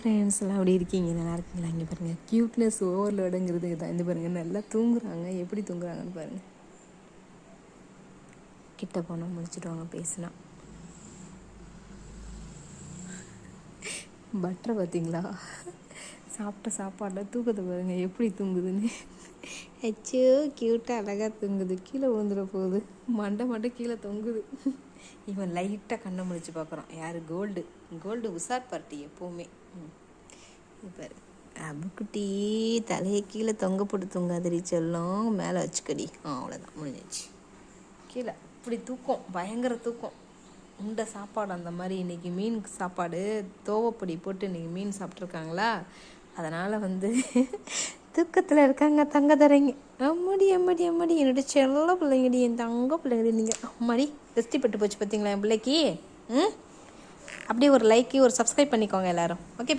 Friends எல்லாம் எப்படி இருக்கீங்க? நல்லா இருக்கீங்களா? இங்கே பாருங்கள், க்யூட்னஸ் ஓவர்லோடுங்கிறது தான். இந்த பாருங்கள், நல்லா தூங்குறாங்க. எப்படி தூங்குறாங்கன்னு பாருங்கள். கிட்ட போனால் முடிச்சுடுவாங்க பேசுனா. பட்டரை பார்த்தீங்களா? சாப்பிட்ட சாப்பாடில் தூக்கத்தை பாருங்கள் எப்படி தூங்குதுன்னு. அச்சோ, க்யூட்டாக அழகாக தூங்குது. கீழே விழுந்துட போகுது. மண்டை கீழே தொங்குது. இவன் லைட்டாக கண்ணை முடிச்சு பார்க்குறான். யார்? கோல்டு உஷார் பார்ட்டி எப்போவுமே. இப்போ அபுக்குட்டி தலையை கீழே தொங்க போட்டு தூங்காதடி செல்லம், மேலே வச்சுக்கடி. அவ்வளோதான், முடிஞ்சிச்சு. கீழே இப்படி தூக்கம், பயங்கர தூக்கம். உண்ட சாப்பாடு அந்த மாதிரி. இன்றைக்கி மீன் சாப்பாடு தோவப்பொடி போட்டு இன்றைக்கி மீன் சாப்பிட்ருக்காங்களா, அதனால் தூக்கத்தில் இருக்காங்க. தங்க தரீங்க. அம்மாடி என்னோட செல்ல பிள்ளைங்கடி, என் தங்க பிள்ளைங்கடி. நீங்கள் அம்மாடி ரெஸ்டி பட்டு போச்சு பார்த்தீங்களா என் பிள்ளைக்கு. அப்படியே ஒரு லைக்கு, ஒரு சப்ஸ்கிரைப் பண்ணிக்கோங்க எல்லோரும். ஓகே.